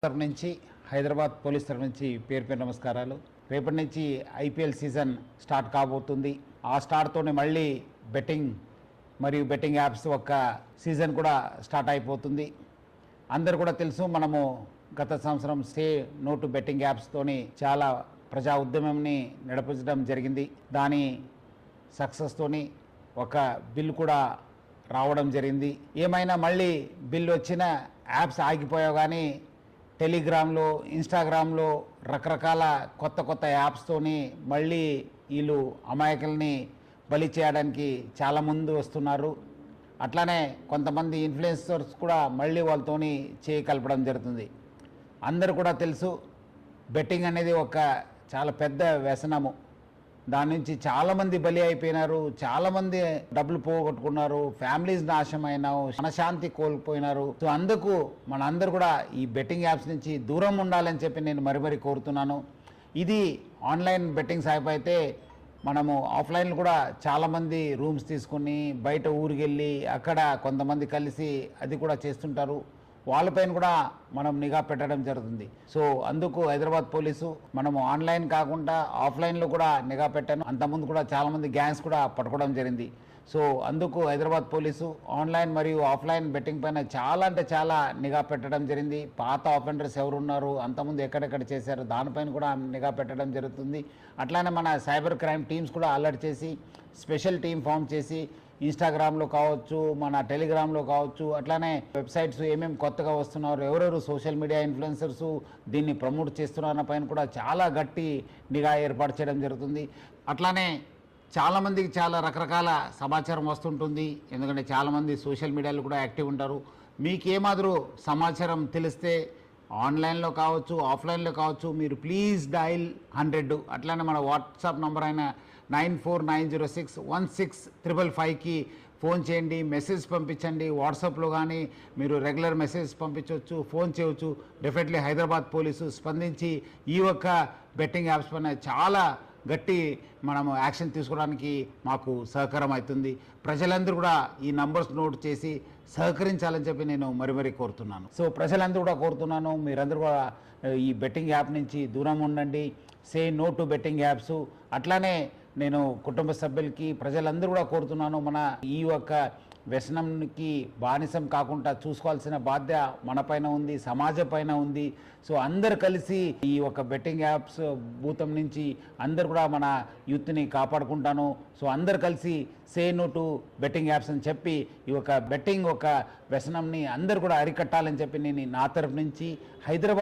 తరపు నుంచి హైదరాబాద్ పోలీస్ తరపు నుంచి పేరు పేరు నమస్కారాలు. రేపటి నుంచి ఐపీఎల్ సీజన్ స్టార్ట్ కాబోతుంది. ఆ స్టార్ట్తోనే మళ్ళీ బెట్టింగ్ మరియు బెట్టింగ్ యాప్స్ ఒక సీజన్ కూడా స్టార్ట్ అయిపోతుంది. అందరు కూడా తెలుసు, మనము గత సంవత్సరం సే నో టు బెట్టింగ్ యాప్స్తోని చాలా ప్రజా ఉద్యమంని నడిపించడం జరిగింది. దాని సక్సెస్తోని ఒక బిల్ కూడా రావడం జరిగింది. ఏమైనా మళ్ళీ బిల్ వచ్చిన యాప్స్ ఆగిపోయావు, కానీ టెలిగ్రామ్లో, ఇన్స్టాగ్రామ్లో రకరకాల కొత్త యాప్స్తోని మళ్ళీ వీళ్ళు అమాయకుల్ని బలి చేయడానికి చాలా ముందు వస్తున్నారు. అట్లానే కొంతమంది ఇన్ఫ్లుయెన్సర్స్ కూడా మళ్ళీ వాళ్ళతోని చేయి కలపడం జరుగుతుంది. అందరు కూడా తెలుసు, బెట్టింగ్ అనేది ఒక చాలా పెద్ద వ్యసనము. దాని నుంచి చాలామంది బలి అయిపోయినారు, చాలామంది డబ్బులు పోగొట్టుకున్నారు, ఫ్యామిలీస్ నాశనమైనారు, మనశాంతి కోల్పోయినారు. సో అందుకు మనందరూ కూడా ఈ బెట్టింగ్ యాప్స్ నుంచి దూరం ఉండాలని చెప్పి నేను మరీ కోరుతున్నాను. ఇది ఆన్లైన్ బెట్టింగ్ యాప్ అయితే మనము ఆఫ్లైన్లో కూడా చాలామంది రూమ్స్ తీసుకుని బయట ఊరికి వెళ్ళి అక్కడ కొంతమంది కలిసి అది కూడా చేస్తుంటారు. వాళ్ళపైన కూడా మనం నిఘా పెట్టడం జరుగుతుంది. సో అందుకు హైదరాబాద్ పోలీసు మనము ఆన్లైన్ కాకుండా ఆఫ్లైన్లో కూడా నిఘా పెట్టాను. అంతకుముందు కూడా చాలామంది గ్యాంగ్స్ కూడా పట్టుకోవడం జరిగింది. సో అందుకు హైదరాబాద్ పోలీసు ఆన్లైన్ మరియు ఆఫ్లైన్ బెట్టింగ్ పైన చాలా అంటే చాలా నిఘా పెట్టడం జరిగింది. పాత ఆఫెండర్స్ ఎవరున్నారు, అంతకుముందు ఎక్కడెక్కడ చేశారు, దానిపైన కూడా నిఘా పెట్టడం జరుగుతుంది. అట్లానే మన సైబర్ క్రైమ్ టీమ్స్ కూడా అలర్ట్ చేసి స్పెషల్ టీం ఫామ్ చేసి ఇన్స్టాగ్రామ్లో కావచ్చు, మన టెలిగ్రామ్లో కావచ్చు, అట్లానే వెబ్సైట్స్ ఏమేమి కొత్తగా వస్తున్నారు, ఎవరెవరు సోషల్ మీడియా ఇన్ఫ్లుయెన్సర్స్ దీన్ని ప్రమోట్ చేస్తున్న పైన కూడా చాలా గట్టి నిఘా ఏర్పాటు చేయడం జరుగుతుంది. అట్లానే చాలామందికి చాలా రకరకాల సమాచారం వస్తుంటుంది. ఎందుకంటే చాలామంది సోషల్ మీడియాలో కూడా యాక్టివ్ ఉంటారు. మీకు ఏమాదిరూ సమాచారం తెలిస్తే ఆన్లైన్లో కావచ్చు, ఆఫ్లైన్లో కావచ్చు, మీరు ప్లీజ్ డయల్ 100. అట్లానే మన వాట్సాప్ నంబర్ అయిన 9490616555కి ఫోన్ చేయండి, మెసేజ్ పంపించండి. వాట్సాప్లో కానీ మీరు రెగ్యులర్ మెసేజ్ పంపించవచ్చు, ఫోన్ చేయవచ్చు. డెఫినెట్లీ హైదరాబాద్ పోలీసు స్పందించి ఈ ఒక్క బెట్టింగ్ యాప్స్ పైన చాలా గట్టి మనము యాక్షన్ తీసుకోవడానికి మాకు సహకారం అవుతుంది. ప్రజలందరూ కూడా ఈ నంబర్స్ నోట్ చేసి సహకరించాలని చెప్పి నేను మరీ కోరుతున్నాను. సో ప్రజలందరూ కూడా కోరుతున్నాను, మీరందరూ కూడా ఈ బెట్టింగ్ యాప్ నుంచి దూరం ఉండండి. Say no to betting apps. అట్లానే నేను కుటుంబ సభ్యులకి ప్రజలందరూ కూడా కోరుతున్నాను, మన ఈ యొక్క వ్యసనంకి బానిసం కాకుండా చూసుకోవాల్సిన బాధ్యత మన పైన ఉంది, సమాజం పైన ఉంది. సో అందరు కలిసి ఈ ఒక బెట్టింగ్ యాప్స్ భూతం నుంచి అందరు కూడా మన యూత్ని కాపాడుకుంటాను. సో అందరు కలిసి say no to betting apps అని చెప్పి ఈ ఒక బెట్టింగ్ ఒక వ్యసనంని అందరు కూడా అరికట్టాలని చెప్పి నేను నా తరఫు నుంచి హైదరాబాద్